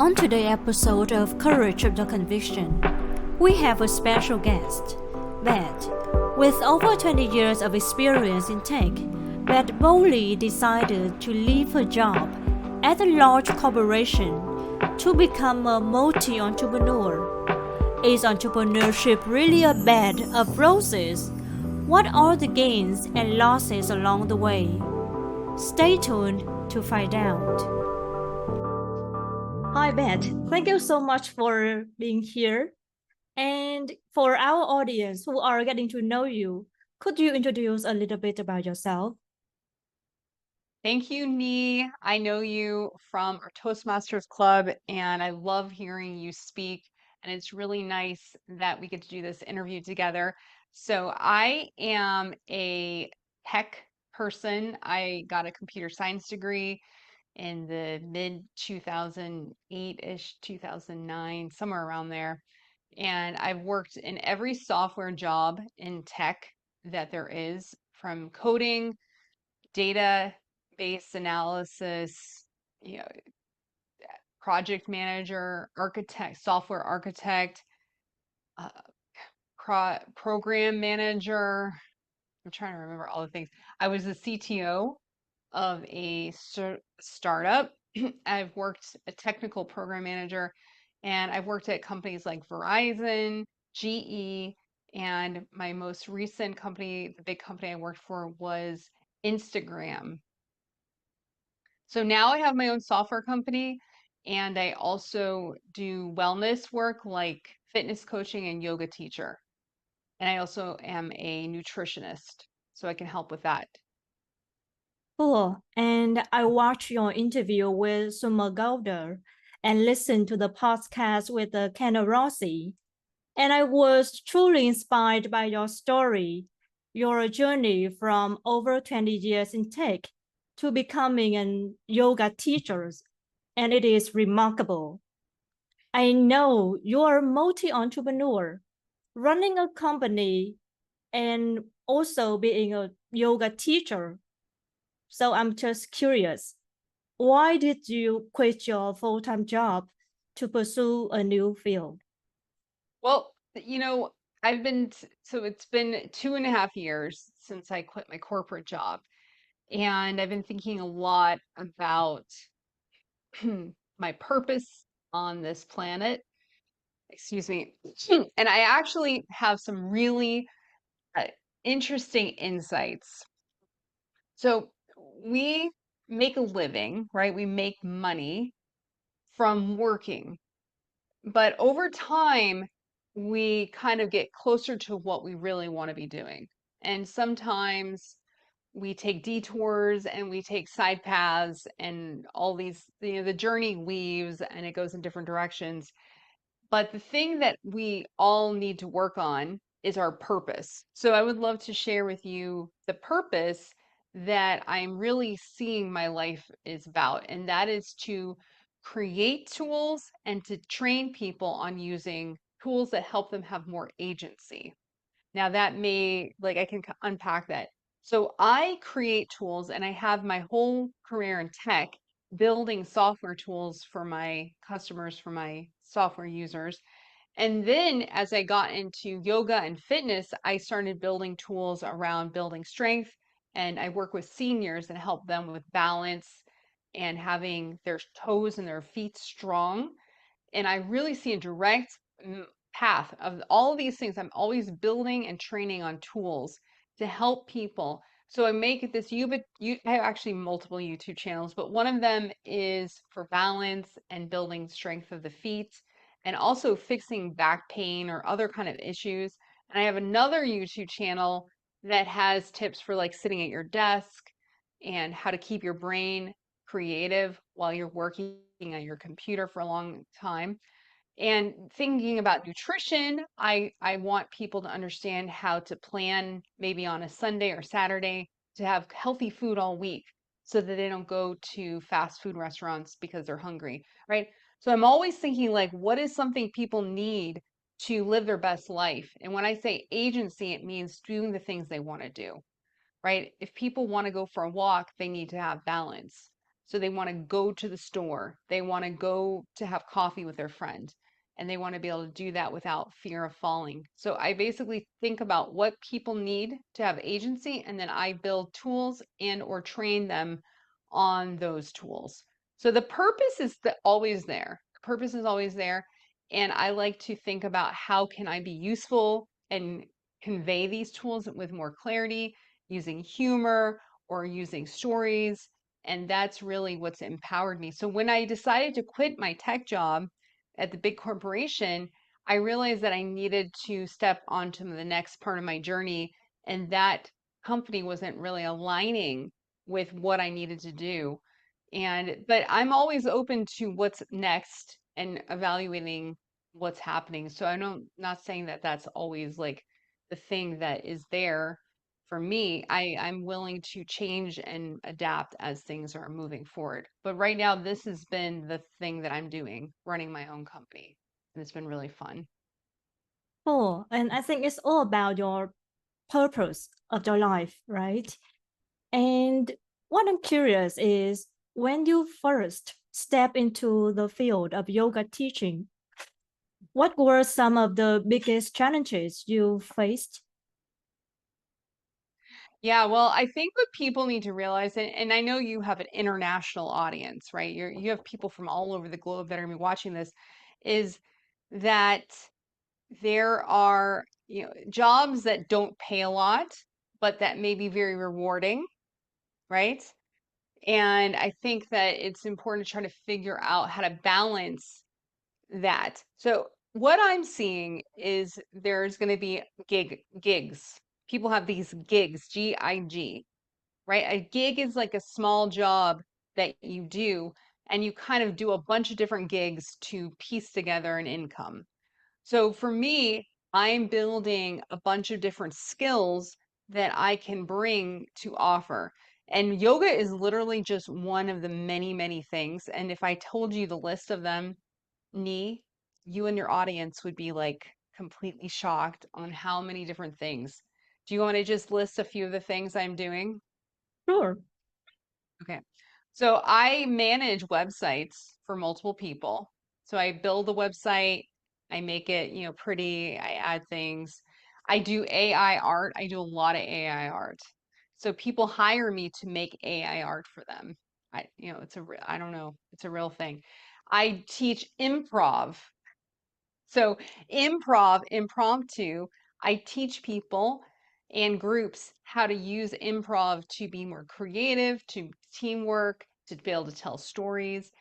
On today's episode of Courage of the Conviction, we have a special guest, Bett. With over 20 years of experience in tech, Bett boldly decided to leave her job at a large corporation to become a multi-entrepreneur. Is entrepreneurship really a bed of roses? What are the gains and losses along the way? Stay tuned to find out. Hi, Beth. Thank you so much for being here. And for our audience who are getting to know you, could you introduce a little bit about yourself? Thank you, Nee. I know you from our Toastmasters Club, and I love hearing you speak. And it's really nice that we get to do this interview together. So, I am a tech person. I got a computer science degree in the mid 2008-ish, 2009, somewhere around there. And I've worked in every software job in tech that there is, from coding, database analysis, you know, project manager, architect, software architect, uh, program manager. I'm trying to remember all the things. I was the CTO of a startup. I've worked a technical program manager, and I've worked at companies like Verizon, GE, and my most recent company, the big company I worked for, was Instagram. So now I have my own software company, and I also do wellness work like fitness coaching and yoga teacher. And I also am a nutritionist, so I can help with that. Cool. And I watched your interview with Suma Gowder and listened to the podcast with Ken Rossi. And I was truly inspired by your story, your journey from over 20 years in tech to becoming a yoga teacher. And it is remarkable. I know you're a multi-entrepreneur, running a company and also being a yoga teacher. So I'm just curious, why did you quit your full-time job to pursue a new field? Well, so it's been 2.5 years since I quit my corporate job, and I've been thinking a lot about my purpose on this planet. Excuse me. And I actually have some really uh, interesting insights. So we make a living, right? We make money from working, but over time, we kind of get closer to what we really want to be doing. And sometimes we take detours and we take side paths and all these, the journey weaves and it goes in different directions. But the thing that we all need to work on is our purpose. So I would love to share with you the purpose that I'm really seeing my life is about, and that is to create tools and to train people on using tools that help them have more agency. Now that may, like, I can unpack that. So I create tools and I have my whole career in tech building software tools for my customers, for my software users. And then as I got into yoga and fitness, I started building tools around building strength. And I work with seniors and help them with balance and having their toes and their feet strong. And I really see a direct path of all of these things. I'm always building and training on tools to help people. So I make this I have actually multiple YouTube channels, but one of them is for balance and building strength of the feet and also fixing back pain or other kind of issues. And I have another YouTube channel that has tips for like sitting at your desk and how to keep your brain creative while you're working on your computer for a long time. And thinking about nutrition, I want people to understand how to plan maybe on a Sunday or Saturday to have healthy food all week so that they don't go to fast food restaurants because they're hungry, right? So I'm always thinking like, what is something people need to live their best life? And when I say agency, it means doing the things they want to do, right? If people want to go for a walk, they need to have balance. So they want to go to the store, they want to go to have coffee with their friend, and they want to be able to do that without fear of falling. So I basically think about what people need to have agency, and then I build tools and or train them on those tools. So the purpose is always there. Purpose is always there. And I like to think about how can I be useful and convey these tools with more clarity using humor or using stories. And that's really what's empowered me. So when I decided to quit my tech job at the big corporation, I realized that I needed to step onto the next part of my journey. And that company wasn't really aligning with what I needed to do. But I'm always open to what's next and evaluating what's happening. So not saying that that's always like the thing that is there for me. I'm willing to change and adapt as things are moving forward. But right now, this has been the thing that I'm doing, running my own company. And it's been really fun. Oh, and I think it's all about your purpose of your life, right? And what I'm curious is when you first step into the field of yoga teaching, what were some of the biggest challenges you faced? Yeah, well, I think what people need to realize, and I know you have an international audience, right? You have people from all over the globe that are gonna be watching this, is that there are, jobs that don't pay a lot, but that may be very rewarding, right? And I think that it's important to try to figure out how to balance that. So what I'm seeing is there's going to be gigs. People have these gigs, GIG, right? A gig is like a small job that you do, and you kind of do a bunch of different gigs to piece together an income. So for me, I'm building a bunch of different skills that I can bring to offer. And yoga is literally just one of the many, many things. And if I told you the list of them, Nee, you and your audience would be like completely shocked on how many different things. Do you want to just list a few of the things I'm doing? Sure. Okay. So I manage websites for multiple people. So I build the website, I make it, pretty, I add things. I do AI art. I do a lot of AI art. So people hire me to make AI art for them. I don't know, it's a real thing. I teach improv. So improv, impromptu, I teach people and groups how to use improv to be more creative, to teamwork, to be able to tell stories.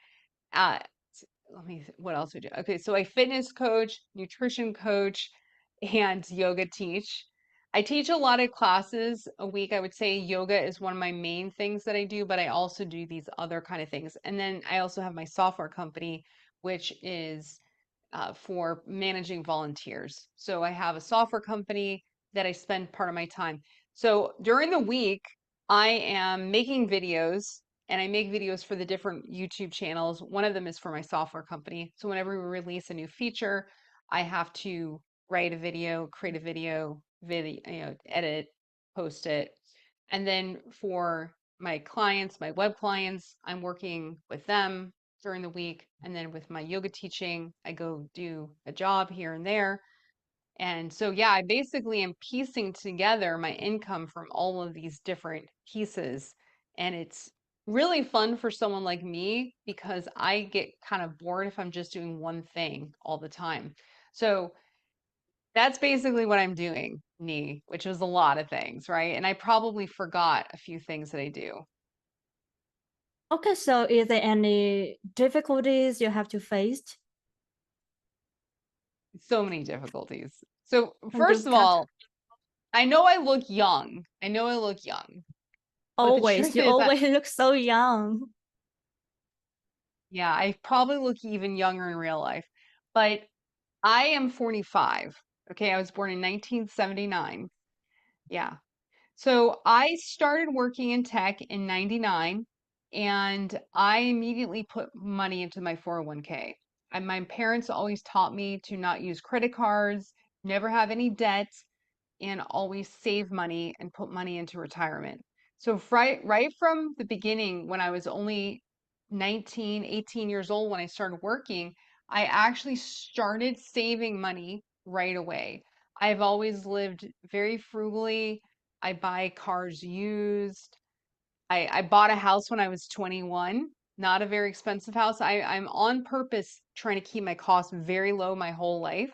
Uh, what else we do? Okay, so I fitness coach, nutrition coach, and yoga teach. I teach a lot of classes a week. I would say yoga is one of my main things that I do, but I also do these other kind of things. And then I also have my software company, which is for managing volunteers. So I have a software company that I spend part of my time. So during the week, I am making videos and I make videos for the different YouTube channels. One of them is for my software company. So whenever we release a new feature, I have to write a video, create a video, edit, post it. And then for my clients, my web clients, I'm working with them during the week. And then with my yoga teaching, I go do a job here and there. And so, yeah, I basically am piecing together my income from all of these different pieces. And it's really fun for someone like me because I get kind of bored if I'm just doing one thing all the time. So that's basically what I'm doing, Nee, which was a lot of things, right? And I probably forgot a few things that I do. Okay, so is there any difficulties you have to face? So many difficulties. So, Can you first of cut? all, I know I look young. I know I look young. But the Always, truth you is that, always look so young. yeah, I probably look even younger in real life. But I am 45. Okay, I was born in 1979. Yeah. So I started working in tech in 99 and I immediately put money into my 401k. And my parents always taught me to not use credit cards, never have any debt, and always save money and put money into retirement. So right from the beginning, when I was only 19, 18 years old when I started working, I actually started saving money right away. I've always lived very frugally. I buy cars used. I bought a house when I was 21, not a very expensive house. I'm on purpose trying to keep my costs very low my whole life.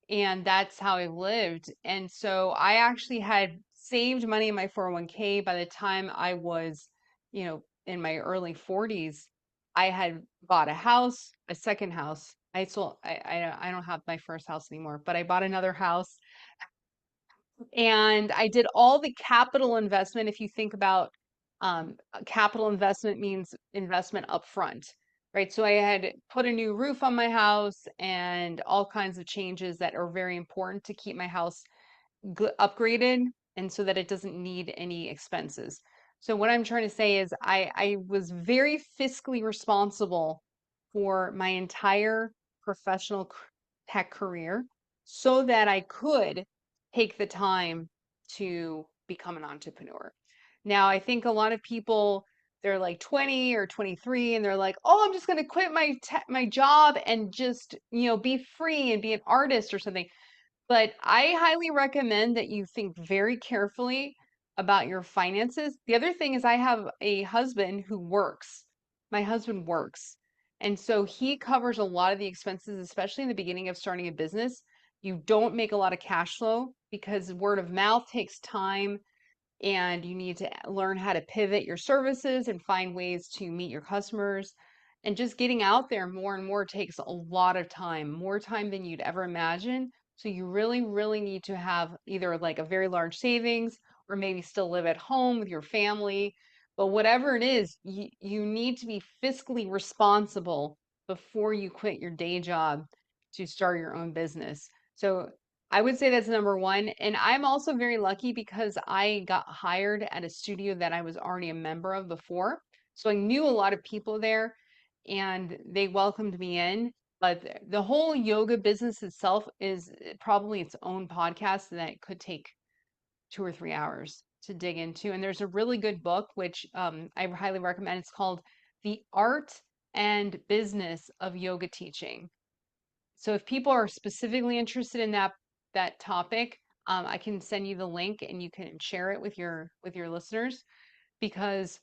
And that's how I lived. And so I actually had saved money in my 401k by the time I was, in my early 40s. I had bought a house, a second house. I don't have my first house anymore, but I bought another house and I did all the capital investment. If you think about capital investment means investment upfront, right? So I had put a new roof on my house and all kinds of changes that are very important to keep my house upgraded and so that it doesn't need any expenses. So what I'm trying to say is I was very fiscally responsible for my entire professional tech career so that I could take the time to become an entrepreneur. Now, I think a lot of people they're like 20 or 23 and they're like, "Oh, I'm just going to quit my job and just, be free and be an artist or something." But I highly recommend that you think very carefully about your finances. The other thing is I have a husband who works. My husband works. And so he covers a lot of the expenses, especially in the beginning of starting a business. You don't make a lot of cash flow because word of mouth takes time and you need to learn how to pivot your services and find ways to meet your customers. And just getting out there more and more takes a lot of time, more time than you'd ever imagine. So you really, really need to have either like a very large savings or maybe still live at home with your family. But whatever it is, you need to be fiscally responsible before you quit your day job to start your own business. So I would say that's number one. And I'm also very lucky because I got hired at a studio that I was already a member of before. So I knew a lot of people there and they welcomed me in. But the whole yoga business itself is probably its own podcast that could take 2 or 3 hours to dig into. And there's a really good book, which I highly recommend. It's called The Art and Business of Yoga Teaching. So if people are specifically interested in that topic, I can send you the link and you can share it with your listeners because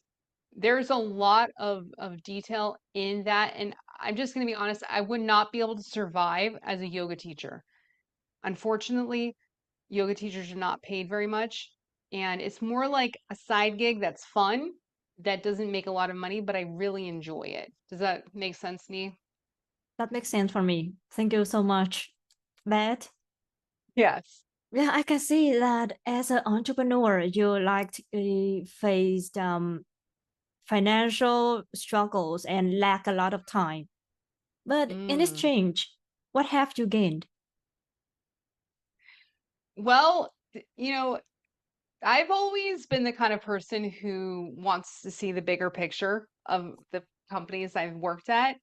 there's a lot of detail in that. And I'm just going to be honest, I would not be able to survive as a yoga teacher. Unfortunately, yoga teachers are not paid very much, and it's more like a side gig that's fun that doesn't make a lot of money, but I really enjoy it. Does that make sense, Nee? That makes sense for me. Thank you so much, Beth. Yes. Yeah, I can see that as an entrepreneur, you like faced financial struggles and lack a lot of time. But in Mm. exchange, what have you gained? Well, I've always been the kind of person who wants to see the bigger picture of the companies I've worked at.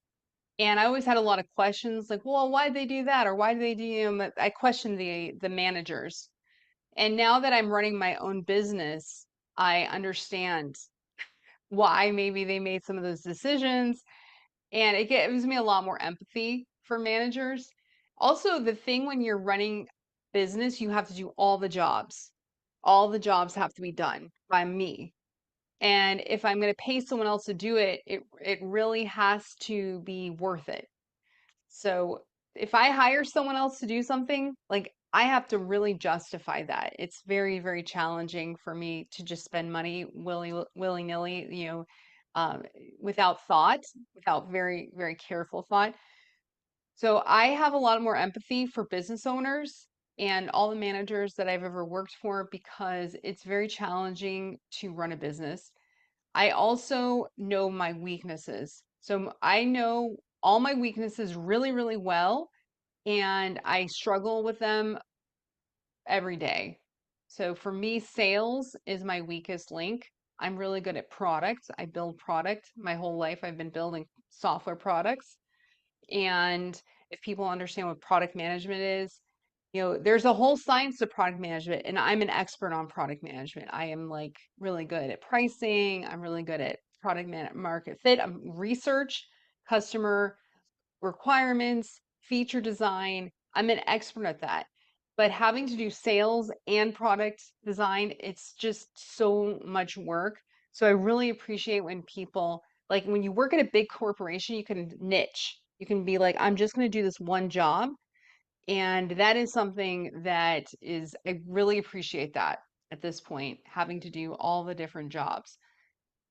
And I always had a lot of questions like, well, why did they do that? Or why do they do, I questioned the managers. And now that I'm running my own business, I understand why maybe they made some of those decisions. And it gives me a lot more empathy for managers. Also, the thing when you're running business, you have to do all the jobs. All the jobs have to be done by me. And if I'm going to pay someone else to do it, it really has to be worth it. So if I hire someone else to do something, like I have to really justify that. It's very, very challenging for me to just spend money willy-nilly, um, without thought, without very, very careful thought. So I have a lot more empathy for business owners and all the managers that I've ever worked for because it's very challenging to run a business. I also know my weaknesses. So I know all my weaknesses really, really well, and I struggle with them every day. So for me, sales is my weakest link. I'm really good at products. I build product. My whole life I've been building software products. And if people understand what product management is, there's a whole science to product management, and I'm an expert on product management. I am like really good at pricing. I'm really good at market fit. Research, customer requirements, feature design. I'm an expert at that. But having to do sales and product design, it's just so much work. So I really appreciate when people, like when you work at a big corporation, you can niche. You can be like, I'm just going to do this one job. And that is something that is, I really appreciate that at this point, having to do all the different jobs.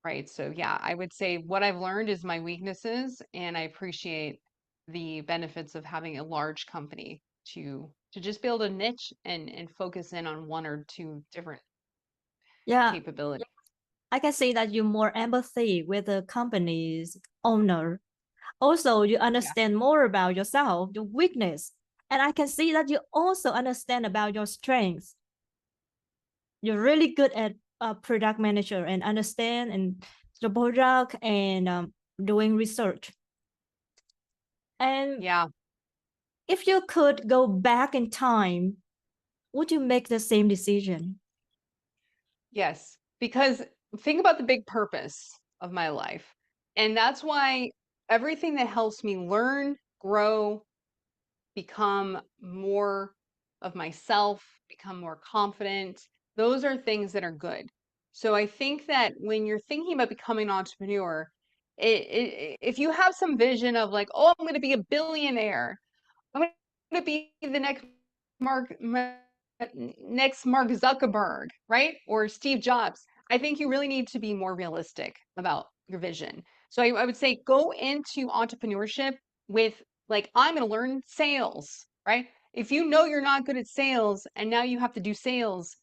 Right. So yeah, I would say what I've learned is my weaknesses, and I appreciate the benefits of having a large company to just be able to niche and focus in on one or two different Yeah, capabilities. I can see that you're more empathy with the company's owner. Also, you Yeah. understand more about yourself, your weakness. And I can see that you also understand about your strengths. You're really good at product manager and understand and the product and doing research. And Yeah. if you could go back in time, would you make the same decision? Yes. Because think about the big purpose of my life. And that's why everything that helps me learn, grow, become more of myself, become more confident. Those are things that are good. So I think that when you're thinking about becoming an entrepreneur, if you have some vision of like, oh, I'm going to be a billionaire, I'm going to be the Mark, next Mark Zuckerberg, right? Or Steve Jobs. I think you really need to be more realistic about your vision. So I would say go into entrepreneurship with like, I'm going to learn sales, right? If you know you're not good at sales and now you have to do sales,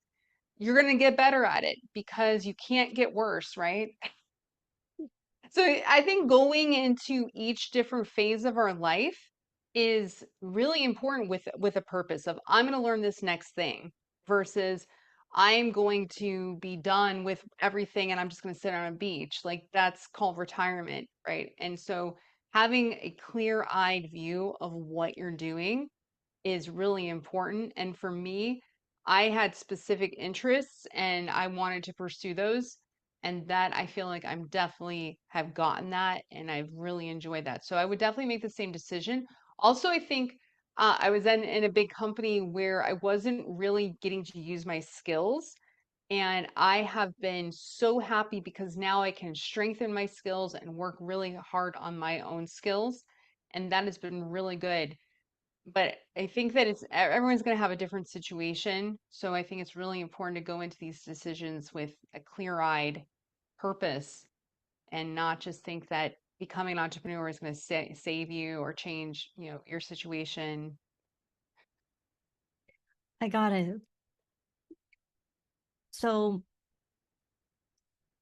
you're going to get better at it because you can't get worse, right? So I think going into each different phase of our life is really important with a purpose of I'm going to learn this next thing versus I'm going to be done with everything and I'm just going to sit on a beach. Like that's called retirement, right? And so having a clear-eyed view of what you're doing is really important. And for me, I had specific interests and I wanted to pursue those. And that I feel like I'm definitely have gotten that and I've really enjoyed that. So I would definitely make the same decision. Also, I think I was in a big company where I wasn't really getting to use my skills. And I have been so happy because now I can strengthen my skills and work really hard on my own skills. And that has been really good, but I think that everyone's going to have a different situation. So I think it's really important to go into these decisions with a clear-eyed purpose and not just think that becoming an entrepreneur is going to save you or change, your situation. I got it. So,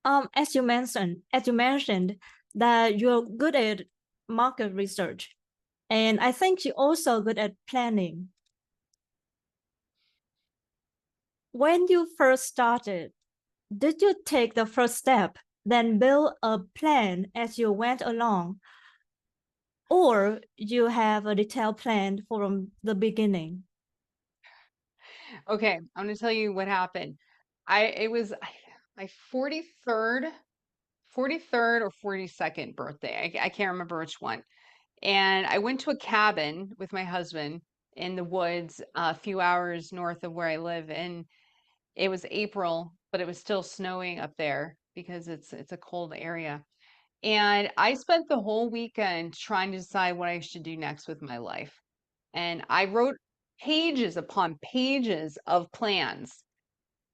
as you mentioned that you're good at market research, and I think you're also good at planning. When you first started, did you take the first step, then build a plan as you went along, or you have a detailed plan from the beginning? Okay, I'm going to tell you what happened. It was my 43rd or 42nd birthday. I can't remember which one. And I went to a cabin with my husband in the woods a few hours north of where I live. And it was April, but it was still snowing up there because it's a cold area. And I spent the whole weekend trying to decide what I should do next with my life. And I wrote pages upon pages of plans,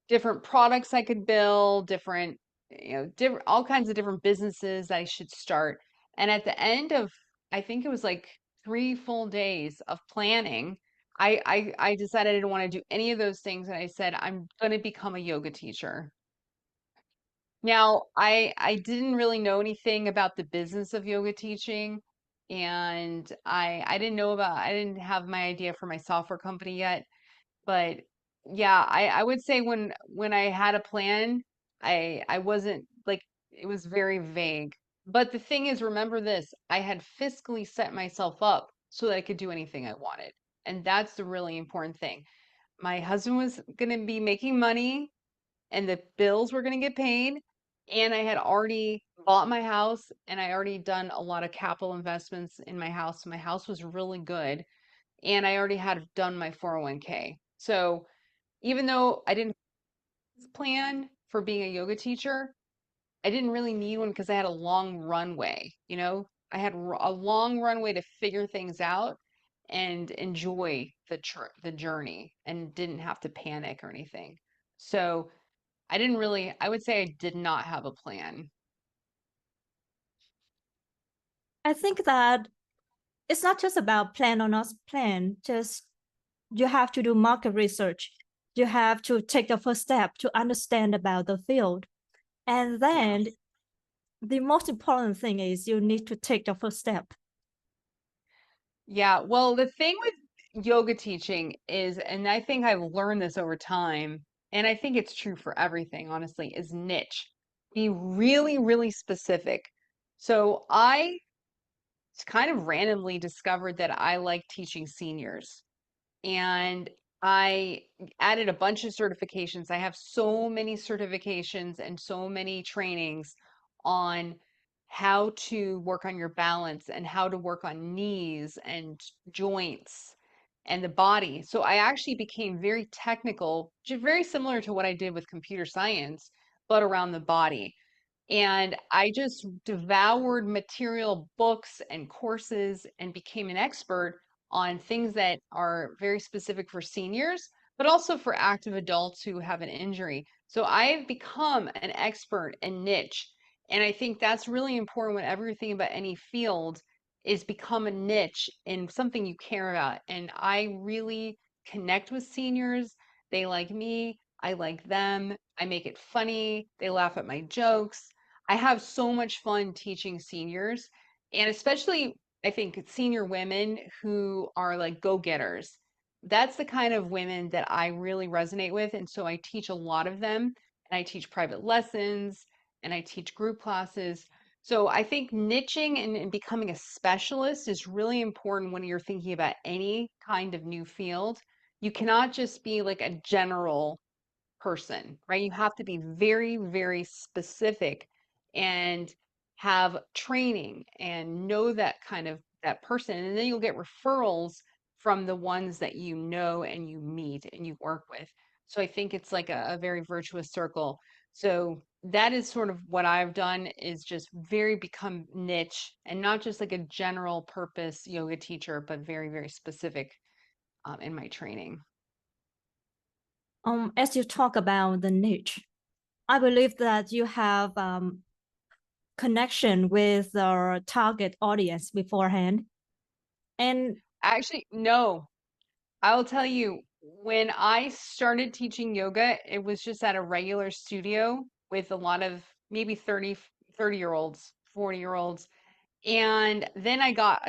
different products I could build, different all kinds of different businesses I should start. And at the end of, I think it was like 3 full days of planning, I decided I didn't want to do any of those things, and I said I'm going to become a yoga teacher. Now, I didn't really know anything about the business of yoga teaching, and I didn't have my idea for my software company yet. But yeah, I would say when I had a plan, I wasn't like it was very vague. But the thing is, remember this, I had fiscally set myself up so that I could do anything I wanted. And that's the really important thing. My husband was going to be making money and the bills were going to get paid, and I had already bought my house and I already done a lot of capital investments in my house. My house was really good and I already had done my 401k. So even though I didn't plan for being a yoga teacher, I didn't really need one because I had a long runway, you know? I had a long runway to figure things out and enjoy the journey and didn't have to panic or anything. So I would say I did not have a plan. I think that it's not just about plan or not plan, just you have to do market research. You have to take the first step to understand about the field. And then Yes. the most important thing is you need to take the first step. Yeah, well, the thing with yoga teaching is, and I think I've learned this over time, and I think it's true for everything, honestly, is niche. Be really, really specific. So I kind of randomly discovered that I like teaching seniors and I added a bunch of certifications. I have so many certifications and so many trainings on how to work on your balance and how to work on knees and joints and the body. So I actually became very technical, very similar to what I did with computer science, but around the body. And I just devoured material, books, and courses and became an expert on things that are very specific for seniors, but also for active adults who have an injury. So I've become an expert in niche. And I think that's really important whenever you're thinking about any field is become a niche in something you care about. And I really connect with seniors. They like me. I like them. I make it funny. They laugh at my jokes. I have so much fun teaching seniors, and especially I think senior women who are like go-getters. That's the kind of women that I really resonate with. And so I teach a lot of them, and I teach private lessons, and I teach group classes. So I think niching and becoming a specialist is really important when you're thinking about any kind of new field. You cannot just be like a general person, right? You have to be very, very specific and have training and know that kind of that person. And then you'll get referrals from the ones that you know and you meet and you work with. So I think it's like a very virtuous circle. So that is sort of what I've done is just very become niche and not just like a general purpose yoga teacher, but very, very specific in my training. As you talk about the niche, I believe that you have connection with our target audience beforehand. And Actually, no, I'll tell you, when I started teaching yoga, it was just at a regular studio with a lot of maybe 30-year-olds, 40-year-olds. And then I got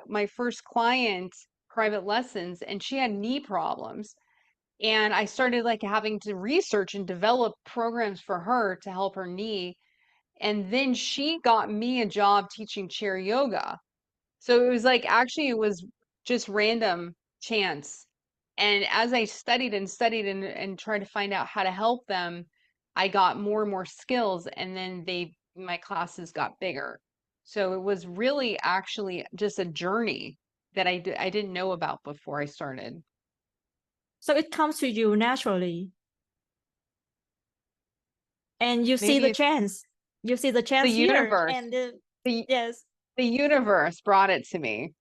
my first client private lessons, and she had knee problems. And I started like having to research and develop programs for her to help her knee. And then she got me a job teaching chair yoga. So it was like actually it was just random chance. And as I studied and studied and tried to find out how to help them, I got more and more skills and then my classes got bigger. So it was really actually just a journey that I didn't know about before I started. so it comes to you naturally, and you see Maybe the it's chance. You see the the chance here, universe. and The yes, the universe brought it to me.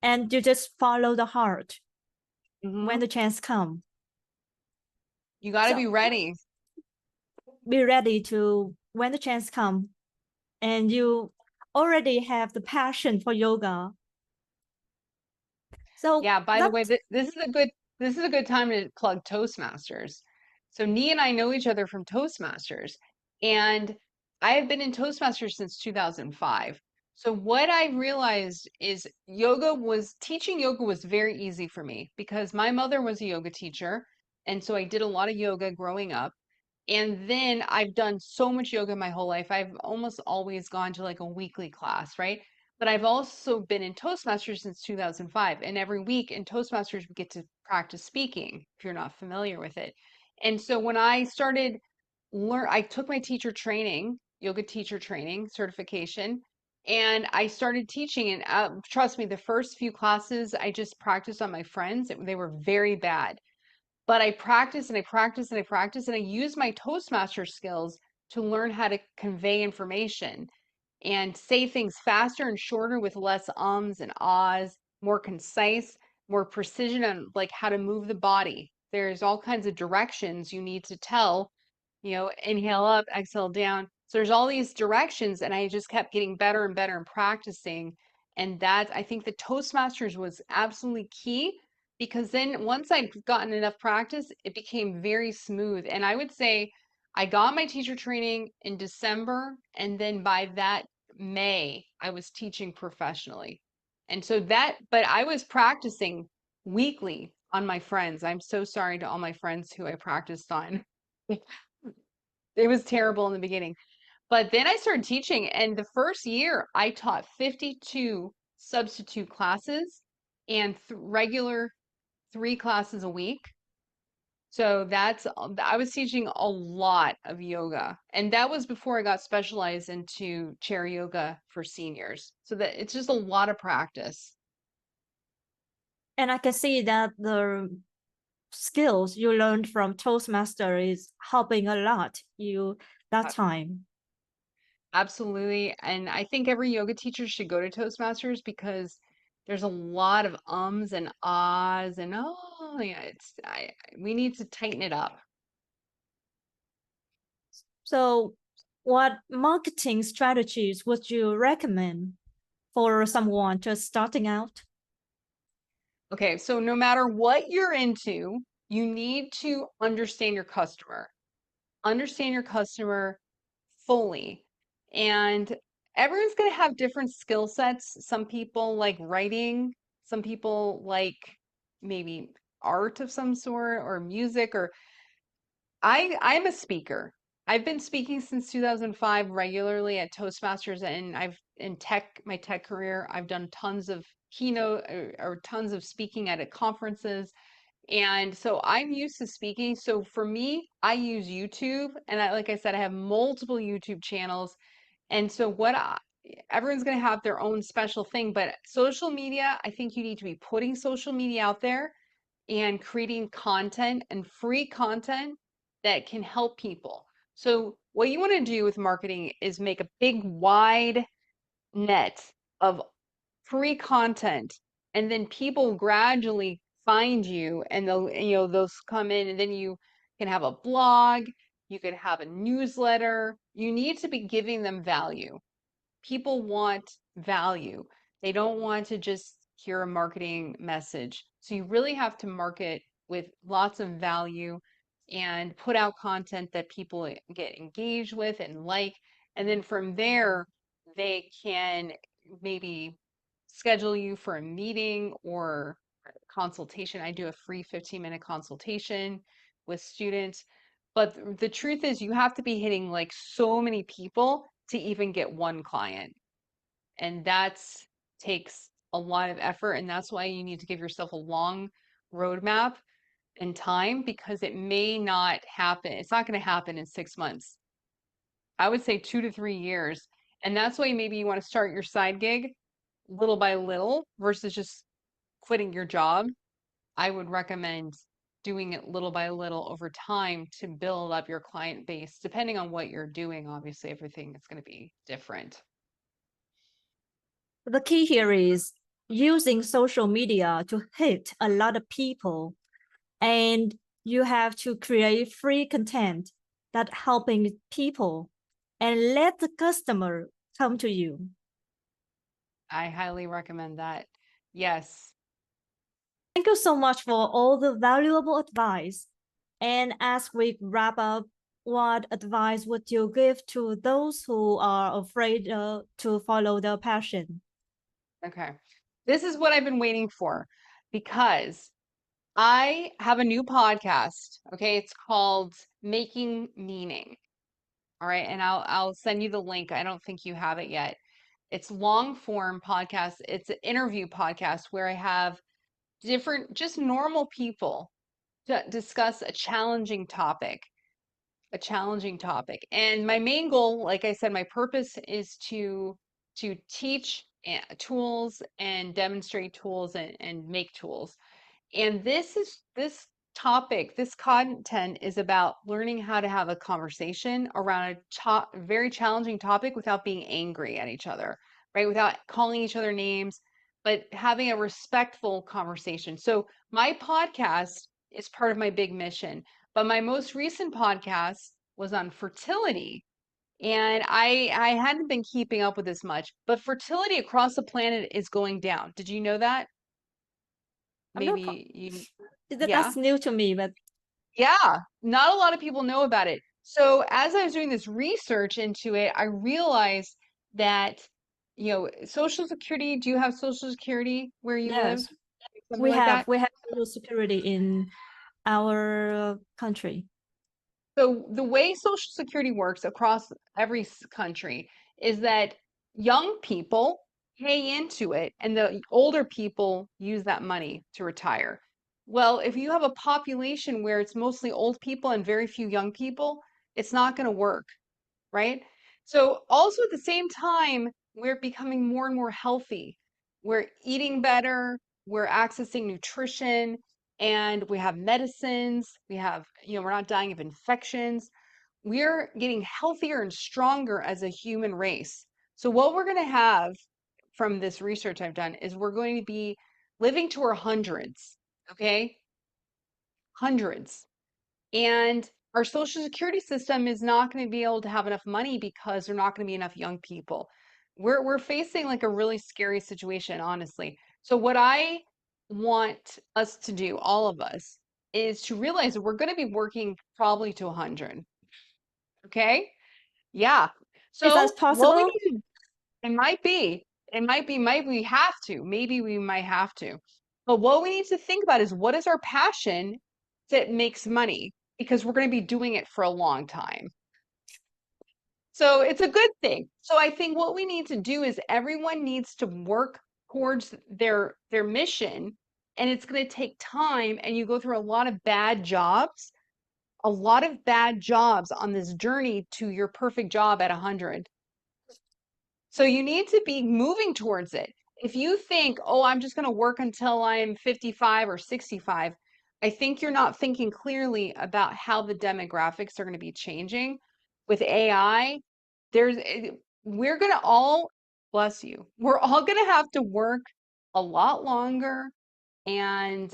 and you just follow the heart when Hmm. the chance come. You got to So be ready. be ready to when the chance come, and you already have the passion for yoga. So Yeah, by the way, that this is a good time to plug Toastmasters. So Nee and I know each other from Toastmasters, and I have been in Toastmasters since 2005. So what I realized is teaching yoga was very easy for me because my mother was a yoga teacher, and so I did a lot of yoga growing up. And then I've done so much yoga my whole life. I've almost always gone to like a weekly class, right? But I've also been in Toastmasters since 2005. And every week in Toastmasters, we get to practice speaking if you're not familiar with it. And so when I started I took my teacher training, yoga teacher training certification, and I started teaching. And trust me, the first few classes I just practiced on my friends. They were very bad, but I practiced and I practiced and I practiced, and I used my Toastmaster skills to learn how to convey information and say things faster and shorter with less ums and ahs, more concise, more precision on like how to move the body. There's all kinds of directions you need to tell, inhale up, exhale down. So there's all these directions, and I just kept getting better and better and practicing. And that, I think the Toastmasters was absolutely key, because then once I'd gotten enough practice, it became very smooth. And I would say I got my teacher training in December, and then by that May, I was teaching professionally. And so but I was practicing weekly on my friends. I'm so sorry to all my friends who I practiced on. It was terrible in the beginning. But then I started teaching, and the first year I taught 52 substitute classes and regular 3 classes a week. So I was teaching a lot of yoga, and that was before I got specialized into chair yoga for seniors. So that it's just a lot of practice. And I can see that the skills you learned from Toastmaster is helping a lot you that Uh, time. Absolutely. And I think every yoga teacher should go to Toastmasters, because there's a lot of ums and ahs and oh yeah, we need to tighten it up. So, what marketing strategies would you recommend for someone just starting out? Okay, so no matter what you're into, you need to understand your customer fully. And everyone's going to have different skill sets. Some people like writing, some people like maybe art of some sort or music, or I'm a speaker. I've been speaking since 2005 regularly at Toastmasters, and I've in my tech career, I've done tons of keynote or tons of speaking at conferences. And so I'm used to speaking. So for me, I use YouTube. And like I said, I have multiple YouTube channels. And so everyone's going to have their own special thing. But social media, I think you need to be putting social media out there and creating content and free content that can help people. So what you want to do with marketing is make a big, wide net of free content, and then people gradually find you, and those come in, and then you can have a blog, you can have a newsletter. You need to be giving them value. People want value. They don't want to just hear a marketing message. So you really have to market with lots of value and put out content that people get engaged with and like. And then from there, they can maybe schedule you for a meeting or consultation. I do a free 15-minute consultation with students. But the truth is, you have to be hitting like so many people to even get one client. And that's takes a lot of effort. And that's why you need to give yourself a long roadmap and time, because it may not happen. It's not going to happen in 6 months. I would say 2 to 3 years. And that's why maybe you want to start your side gig little by little versus just quitting your job. I would recommend doing it little by little over time to build up your client base. Depending on what you're doing, obviously, everything is going to be different. The key here is using social media to hit a lot of people, and you have to create free content that helping people and let the customer come to you. I highly recommend that. Yes. Thank you so much for all the valuable advice. And as we wrap up, what advice would you give to those who are afraid to follow their passion? Okay. This is what I've been waiting for, because I have a new podcast. Okay. It's called Making Meaning. All right. And I'll send you the link. I don't think you have it yet. It's long form podcast. It's an interview podcast where I have different, just normal people to discuss a challenging topic. a challenging topic. And my main goal, like I said, my purpose is to teach tools and demonstrate tools and make tools. And this topic, this content is about learning how to have a conversation around a very challenging topic without being angry at each other, right? Without calling each other names, but having a respectful conversation. So my podcast is part of my big mission, but my most recent podcast was on fertility. And I hadn't been keeping up with this much, but fertility across the planet is going down. Did you know that? I'm not, Maybe you, yeah. that's new to me, but Yeah, not a lot of people know about it. So as I was doing this research into it, I realized that, Social Security, do you have Social Security where you live? yes, Something like that? we have Social Security in our country. So the way Social Security works across every country is that young people pay into it and the older people use that money to retire. Well, if you have a population where it's mostly old people and very few young people, it's not going to work, right? So also at the same time, we're becoming more and more healthy. We're eating better, we're accessing nutrition, and we have medicines. We have, we're not dying of infections. We're getting healthier and stronger as a human race. So what we're going to have from this research I've done is we're going to be living to our hundreds, okay? Hundreds. And our social security system is not going to be able to have enough money because there are not going to be enough young people. We're facing like a really scary situation, honestly. So what I want us to do, all of us, is to realize that we're going to be working probably to 100. Okay? Yeah. Is that So what we possible? need to, might we have to, maybe we might have to. But what we need to think about is what is our passion that makes money? Because we're going to be doing it for a long time. So it's a good thing. So I think what we need to do is everyone needs to work towards their mission, and it's going to take time, and you go through a lot of bad jobs on this journey to your perfect job at 100. So you need to be moving towards it. If you think, oh, I'm just going to work until I'm 55 or 65, I think you're not thinking clearly about how the demographics are going to be changing with AI. We're going to all, bless you, we're all going to have to work a lot longer. And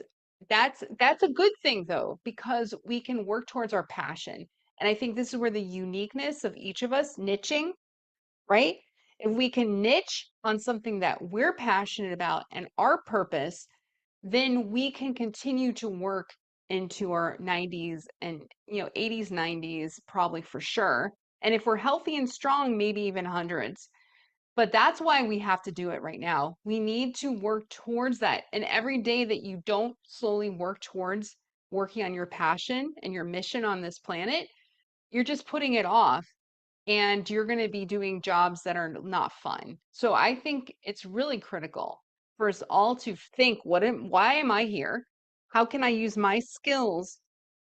that's a good thing though, because we can work towards our passion. And I think this is where the uniqueness of each of us niching, right? If we can niche on something that we're passionate about and our purpose, then we can continue to work into our 90s and 80s, 90s, probably for sure. And if we're healthy and strong, maybe even hundreds. But that's why we have to do it right now. We need to work towards that. And every day that you don't slowly work towards working on your passion and your mission on this planet, you're just putting it off and you're going to be doing jobs that are not fun. So I think it's really critical for us all to think, why am I here? How can I use my skills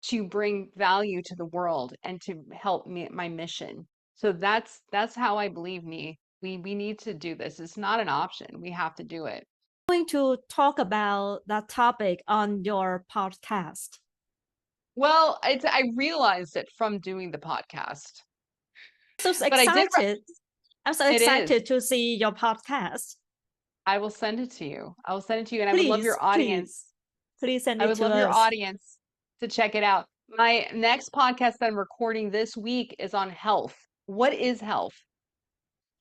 to bring value to the world and to help me my mission? So that's how I believe we need to do this. It's not an option. We have to do it. Going to talk about that topic on your podcast. Well, I realized it from doing the podcast, So but I did. excited. I'm so It is. excited to see your podcast. I will send it to you. I will send it to you, and I would love Please, your audience. please, please send I it would to love your us. audience to check it out. My next podcast that I'm recording this week is on health. What is health?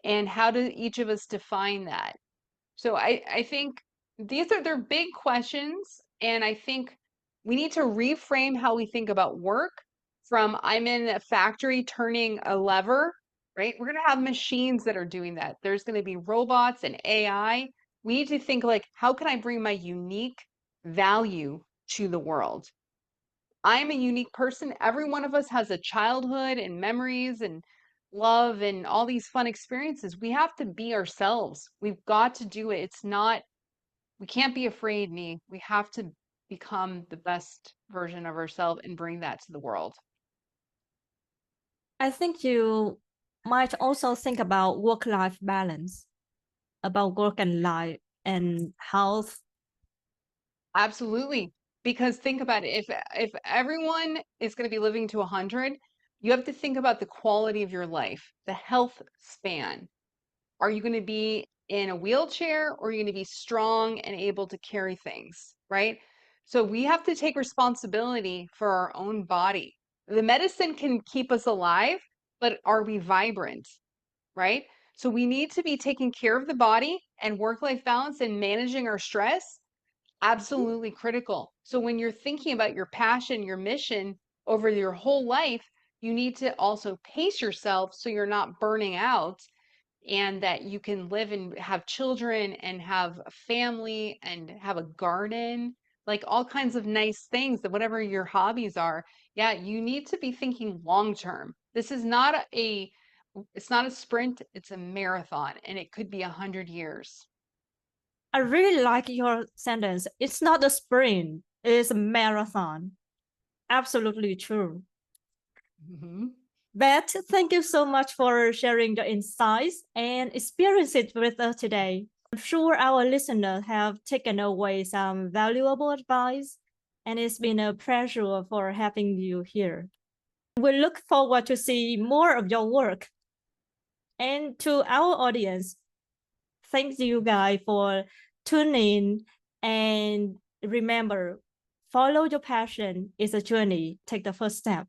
And how do each of us define that? So I think they're big questions, and I think we need to reframe how we think about work from I'm in a factory turning a lever, right? We're gonna have machines that are doing that. There's gonna be robots and AI. We need to think like, how can I bring my unique value to the world? I'm a unique person. Every one of us has a childhood and memories and love and all these fun experiences. We have to be ourselves. We've got to do it. We can't be afraid, Nee. We have to become the best version of ourselves and bring that to the world. I think you might also think about work-life balance, about work and life and health. Absolutely. Because think about it, if everyone is going to be living to 100, you have to think about the quality of your life, the health span. Are you going to be in a wheelchair or are you going to be strong and able to carry things, right? So we have to take responsibility for our own body. The medicine can keep us alive, but are we vibrant, right? So we need to be taking care of the body, and work-life balance and managing our stress, absolutely critical. So when you're thinking about your passion, your mission over your whole life, you need to also pace yourself so you're not burning out, and that you can live and have children and have a family and have a garden, like all kinds of nice things, that whatever your hobbies are. Yeah, you need to be thinking long term. This is not it's not a sprint, it's a marathon, and it could be 100 years. I really like your sentence. It's not a sprint, it's a marathon. Absolutely true. Mhm. Beth, thank you so much for sharing the insights and experiences with us today. I'm sure our listeners have taken away some valuable advice, and it's been a pleasure for having you here. We look forward to see more of your work. And to our audience, thanks you guys for tuning in, and remember, follow your passion. It's a journey. Take the first step.